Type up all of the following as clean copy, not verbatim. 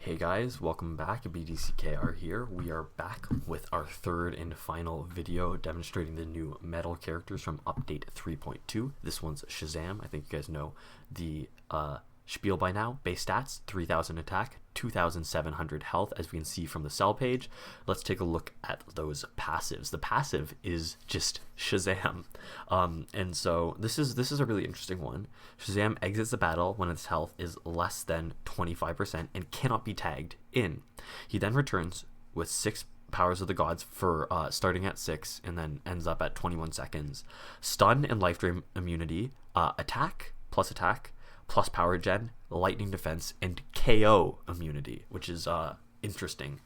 Hey guys, welcome back. BDCKR here. We are back with our third and final video demonstrating the new metal characters from Update 3.2. This one's Shazam. I think you guys know the spiel by now. Base stats, 3,000 attack, 2,700 health, as we can see from the cell page. Let's take a look at those passives. The passive is just Shazam. And so this is a really interesting one. Shazam exits the battle when its health is less than 25% and cannot be tagged in. He then returns with 6 powers of the gods for starting at 6 and then ends up at 21 seconds. Stun and life drain immunity, attack plus power gen, lightning defense, and KO immunity, which is interesting.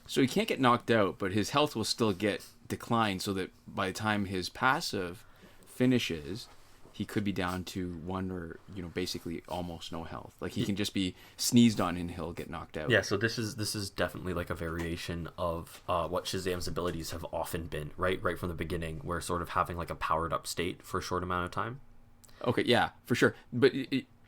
So he can't get knocked out, but his health will still get declined, so that by the time his passive finishes, he could be down to 1 or basically almost no health. Like he can just be sneezed on and he'll get knocked out. Yeah, so this is definitely like a variation of what Shazam's abilities have often been, right from the beginning, where sort of having like a powered up state for a short amount of time. Okay, yeah, for sure. But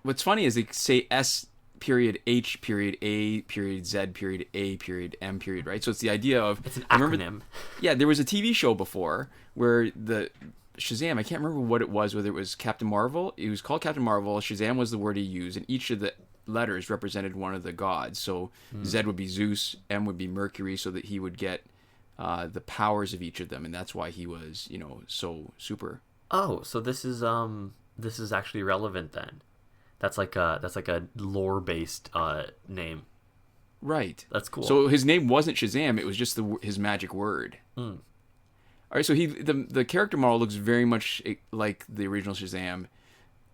what's funny is they say S period H period A period Z period A period M period, right? So it's the idea of... It's an acronym. Yeah, there was a TV show before where the Shazam, I can't remember what it was, whether it was Captain Marvel. It was called Captain Marvel. Shazam was the word he used, and each of the letters represented one of the gods. So Z would be Zeus, M would be Mercury, so that he would get the powers of each of them, and that's why he was, so super. Oh, so this is actually relevant then. That's like a lore-based name. Right. That's cool. So his name wasn't Shazam; it was just his magic word. All right. So the character model looks very much like the original Shazam,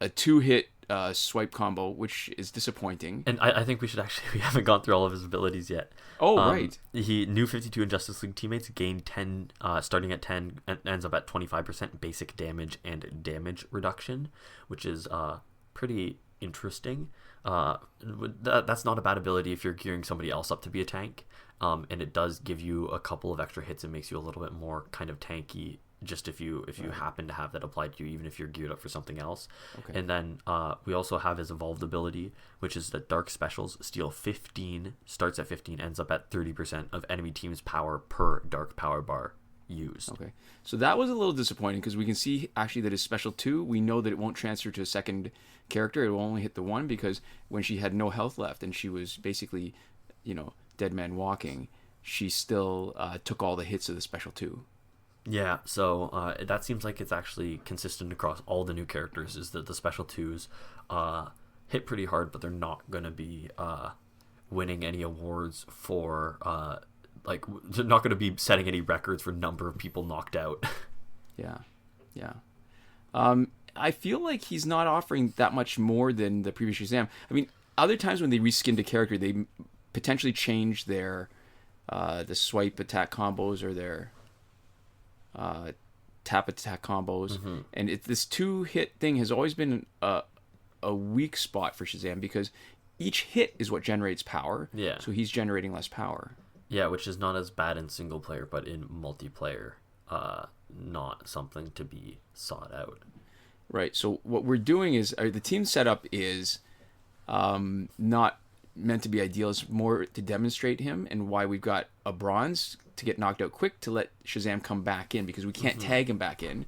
a 2-hit swipe combo, which is disappointing. And I think we haven't gone through all of his abilities yet. Oh, right. He new 52 in Justice League teammates gained 10, starting at 10, and ends up at 25% basic damage and damage reduction, which is pretty interesting. That's not a bad ability if you're gearing somebody else up to be a tank, and it does give you a couple of extra hits and makes you a little bit more kind of tanky, just if you happen to have that applied to you, even if you're geared up for something else. Okay. And then we also have his evolved ability, which is that Dark Specials steal 15, starts at 15, ends up at 30% of enemy team's power per Dark Power bar used. Okay, so that was a little disappointing because we can see actually that his special 2, we know that it won't transfer to a second character. It will only hit the 1, because when she had no health left and she was basically, dead man walking, she still took all the hits of the special 2. Yeah, so that seems like it's actually consistent across all the new characters, is that the special 2s hit pretty hard, but they're not going to be winning any awards for... they're not going to be setting any records for number of people knocked out. Yeah. I feel like he's not offering that much more than the previous Shazam. I mean, other times when they reskinned a character, they potentially changed their the swipe attack combos or their tap attack combos. And this 2-hit thing has always been a weak spot for Shazam, because each hit is what generates power. Yeah. So he's generating less power. Yeah, which is not as bad in single player, but in multiplayer, not something to be sought out. Right. So what we're doing is the team setup is not meant to be ideal. It's more to demonstrate him, and why we've got a bronze to get knocked out quick to let Shazam come back in, because we can't tag him back in,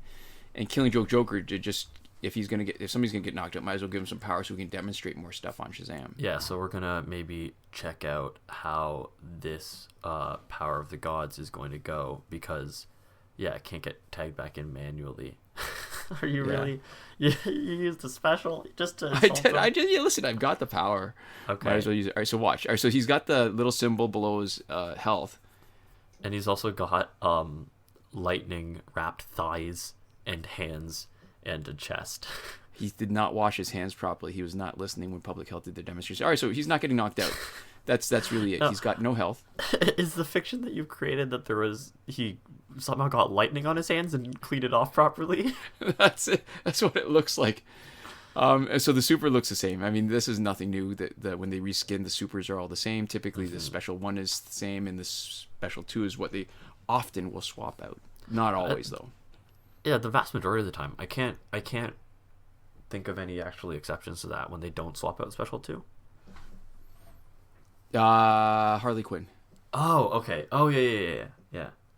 and Killing Joke Joker to just, if somebody's gonna get knocked out, might as well give him some power so we can demonstrate more stuff on Shazam. Yeah, so we're gonna maybe check out how this Power of the Gods is going to go, because it can't get tagged back in manually. Are you really? You used the special just to... I did. Yeah, listen, I've got the power. Okay. Might as well use it. All right, so watch. All right, so he's got the little symbol below his health. And he's also got lightning wrapped thighs and hands and a chest. He did not wash his hands properly. He was not listening when Public Health did their demonstration. All right, so he's not getting knocked out. That's really it. No. He's got no health. Is the fiction that you've created that he somehow got lightning on his hands and cleaned it off properly? That's it. That's what it looks like. So the super looks the same. I mean, this is nothing new. That when they reskin, the supers are all the same. Typically, the special 1 is the same, and the special 2 is what they often will swap out. Not always, though. Yeah, the vast majority of the time. I can't think of any actually exceptions to that when they don't swap out special 2. Harley Quinn. Oh, okay. Oh, yeah.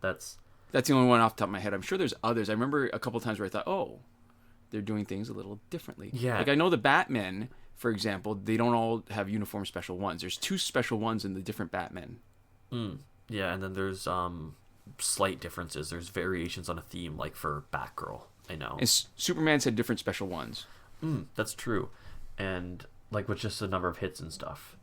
That's the only one off the top of my head. I'm sure there's others. I remember a couple times where I thought, oh, they're doing things a little differently. Yeah. Like I know the Batmen, for example, they don't all have uniform special ones. There's 2 special ones in the different Batmen. Yeah, and then there's slight differences. There's variations on a theme, like for Batgirl. I know. And Superman's had different special ones. That's true, and like with just the number of hits and stuff.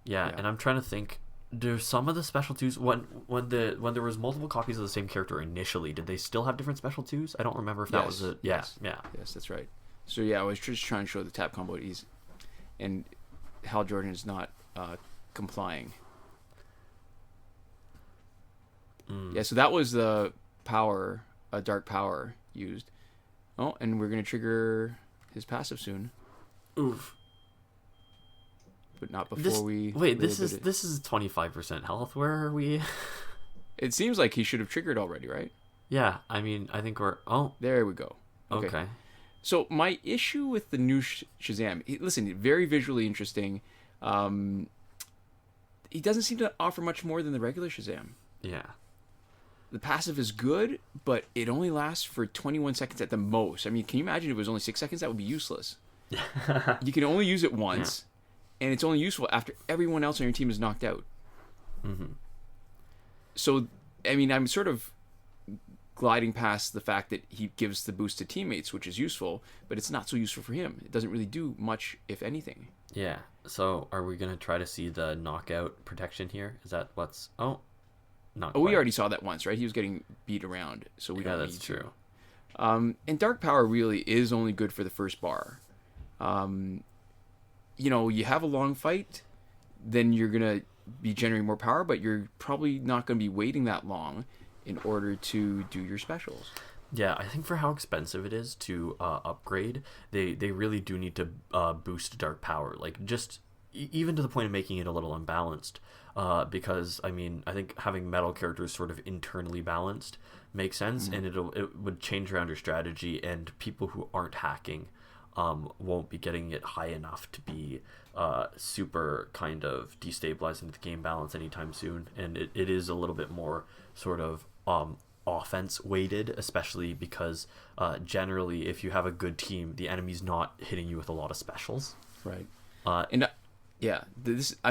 Yeah, Yeah. and I'm trying to think. Do some of the special twos when there was multiple copies of the same character initially? Did they still have different special twos? I don't remember if that was it. Yeah, yeah. Yes, that's right. So yeah, I was just trying to show the tap combo easy, and Hal Jordan is not complying. Yeah, so that was the power, dark power used. Oh, and we're gonna trigger his passive soon, Oof. but not before we. Wait, this is 25% health. Where are we? It seems like he should have triggered already, right? Yeah, I mean, I think we're. Oh, There we go. okay. So my issue with the new Shazam, listen, very visually interesting. He doesn't seem to offer much more than the regular Shazam. Yeah. The passive is good, but it only lasts for 21 seconds at the most. I mean, can you imagine if it was only 6 seconds? That would be useless. You can only use it once, and it's only useful after everyone else on your team is knocked out. So, I mean, I'm sort of gliding past the fact that he gives the boost to teammates, which is useful, but it's not so useful for him. It doesn't really do much, if anything. Yeah. So, are we gonna try to see the knockout protection here? Is that what's? Oh, not. Oh, we quite. already saw that once, right? He was getting beat around, so we Yeah, don't that's need true. to. And Dark Power really is only good for the first bar. You have a long fight, then you're going to be generating more power, but you're probably not going to be waiting that long in order to do your specials. Yeah, I think for how expensive it is to upgrade, they really do need to boost Dark Power, like just even to the point of making it a little unbalanced. Because I mean, I think having metal characters sort of internally balanced makes sense, and it would change around your strategy, and people who aren't hacking won't be getting it high enough to be super kind of destabilizing the game balance anytime soon. And it is a little bit more sort of offense weighted, especially because generally if you have a good team, the enemy's not hitting you with a lot of specials. Right. I'm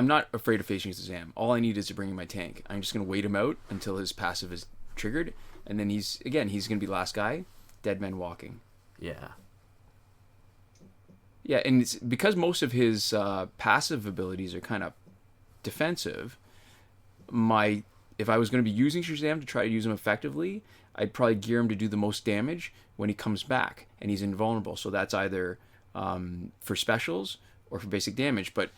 not afraid of facing Shazam. All I need is to bring in my tank. I'm just going to wait him out until his passive is triggered, and then he's going to be last guy, dead man walking. Yeah. Yeah, and it's because most of his passive abilities are kind of defensive. If I was going to be using Shazam to try to use him effectively, I'd probably gear him to do the most damage when he comes back, and he's invulnerable. So that's either for specials or for basic damage. But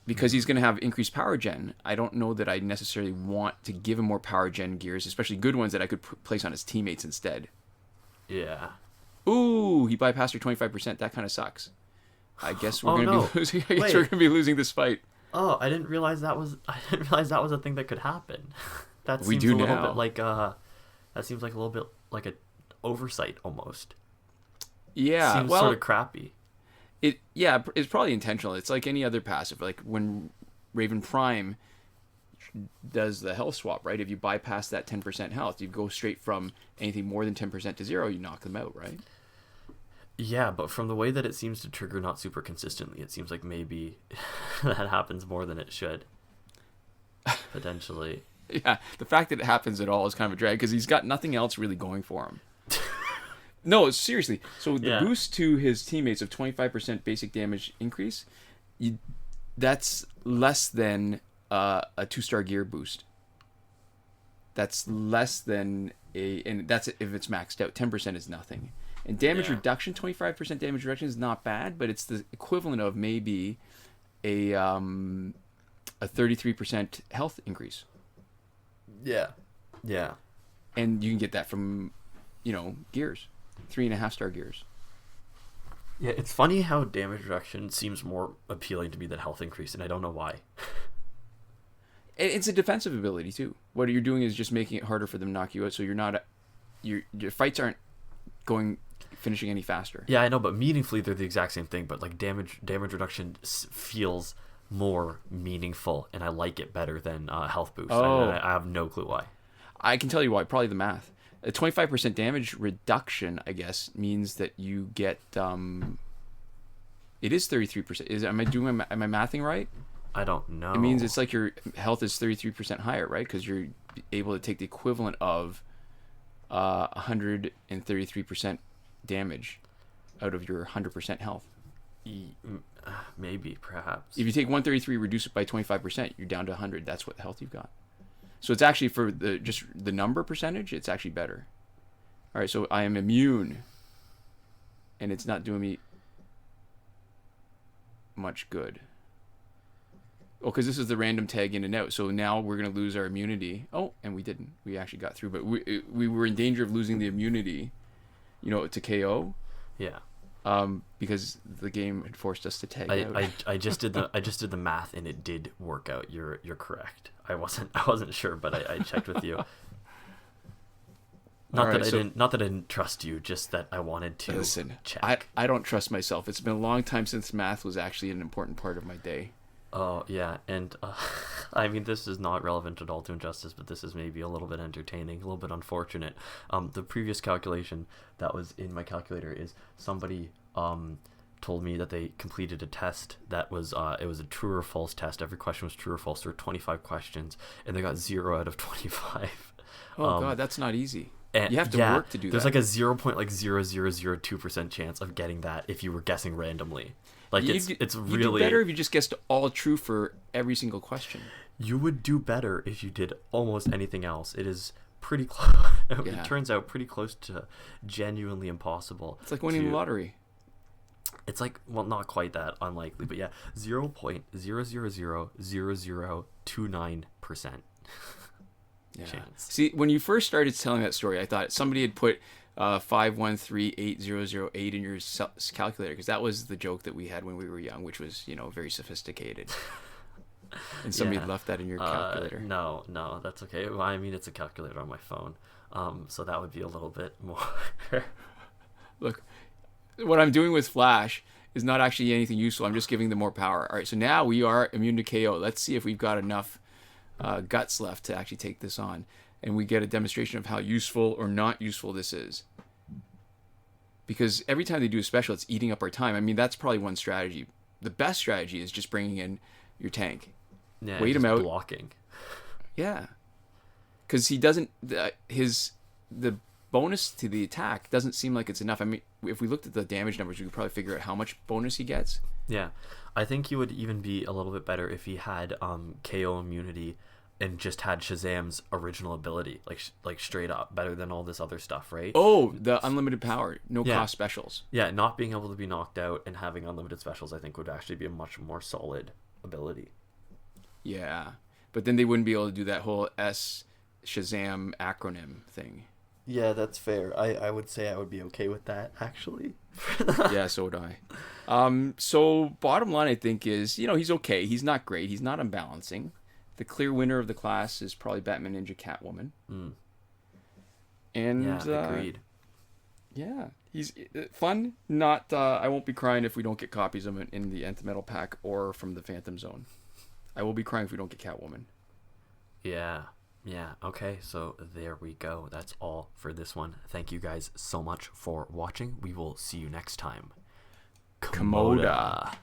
because he's going to have increased power gen, I don't know that I necessarily want to give him more power gen gears, especially good ones that I could place on his teammates instead. Yeah. Ooh, he bypassed her 25%. That kind of sucks. I guess we're Oh, going to no. be losing. I guess Wait. we're going to be losing this fight. Oh, I didn't realize that was a thing that could happen. That We seems do a little now. bit like that seems like a little bit like an oversight almost. Yeah, Seems well, sort of crappy. it's probably intentional. It's like any other passive. Like when Raven Prime does the health swap, right? If you bypass that 10% health, you go straight from anything more than 10% to 0, you knock them out, right? Yeah, but from the way that it seems to trigger not super consistently, it seems like maybe that happens more than it should. Potentially. Yeah, the fact that it happens at all is kind of a drag because he's got nothing else really going for him. No, seriously. So the boost to his teammates of 25% basic damage increase, that's less than a 2-star gear boost. That's less than and that's if it's maxed out. 10% is nothing. And damage reduction, 25% damage reduction is not bad, but it's the equivalent of maybe a 33% health increase. Yeah. Yeah. And you can get that from, gears. 3.5-star gears. Yeah, it's funny how damage reduction seems more appealing to me than health increase, and I don't know why. It's a defensive ability too. What you're doing is just making it harder for them to knock you out, so you're not your fights aren't finishing any faster. Yeah, I know, but meaningfully they're the exact same thing. But like damage reduction feels more meaningful, and I like it better than health boost. Oh. I have no clue why. I can tell you why. Probably the math. A 25% damage reduction, I guess, means that you get. It is 33%. Am I mathing right? I don't know. It means it's like your health is 33% higher, right? Because you're able to take the equivalent of 133% damage out of your 100% health. Maybe, perhaps. If you take 133, reduce it by 25%, you're down to 100. That's what health you've got. So it's actually for just the number percentage, it's actually better. All right, so I am immune, and it's not doing me much good. Oh, because this is the random tag in and out. So now we're going to lose our immunity. Oh, and we didn't. We actually got through, but we were in danger of losing the immunity, to KO. Yeah. Because the game had forced us to tag out. I just did the math, and it did work out. You're correct. I wasn't sure, but I checked with you. Not that I didn't trust you, just that I wanted to check. I don't trust myself. It's been a long time since math was actually an important part of my day. Oh yeah, and I mean, this is not relevant at all to Injustice, but this is maybe a little bit entertaining, a little bit unfortunate. The previous calculation that was in my calculator is somebody told me that they completed a test that was it was a true or false test. Every question was true or false. There were 25 questions, and they got 0 out of 25. Oh god, that's not easy. And you have to work to do that. There's like a 0.0002% chance of getting that if you were guessing randomly. Like it's really. You'd do better if you just guessed all true for every single question. You would do better if you did almost anything else. It is pretty close. Yeah. It turns out pretty close to genuinely impossible. It's like winning the lottery. It's like, well, not quite that unlikely, but yeah, 0.0000029%. Yeah. Chance. See, when you first started telling that story, I thought somebody had put 5138008 in your calculator, because that was the joke that we had when we were young, which was very sophisticated. And somebody had left that in your calculator. No, that's okay. Well, I mean, it's a calculator on my phone, so that would be a little bit more. Look, what I'm doing with Flash is not actually anything useful. I'm just giving them more power. All right, so now we are immune to KO. Let's see if we've got enough guts left to actually take this on, and we get a demonstration of how useful or not useful this is. Because every time they do a special, it's eating up our time. I mean, that's probably one strategy. The best strategy is just bringing in your tank. Yeah, wait him out. Blocking. Yeah, because he doesn't. The bonus to the attack doesn't seem like it's enough. I mean, if we looked at the damage numbers, we could probably figure out how much bonus he gets. Yeah, I think he would even be a little bit better if he had KO immunity and just had Shazam's original ability, like straight up, better than all this other stuff, right? Oh, the unlimited power, no cost specials. Yeah, not being able to be knocked out and having unlimited specials, I think, would actually be a much more solid ability. Yeah, but then they wouldn't be able to do that whole Shazam acronym thing. Yeah, that's fair. I would say I would be okay with that, actually. Yeah, so would I. So bottom line, I think, is, he's okay. He's not great. He's not unbalancing. The clear winner of the class is probably Batman, Ninja, Catwoman. Mm. And yeah, agreed. Yeah, he's fun. Not. I won't be crying if we don't get copies of him in the Nth Metal Pack or from the Phantom Zone. I will be crying if we don't get Catwoman. Yeah. Okay, so there we go. That's all for this one. Thank you guys so much for watching. We will see you next time. Komoda.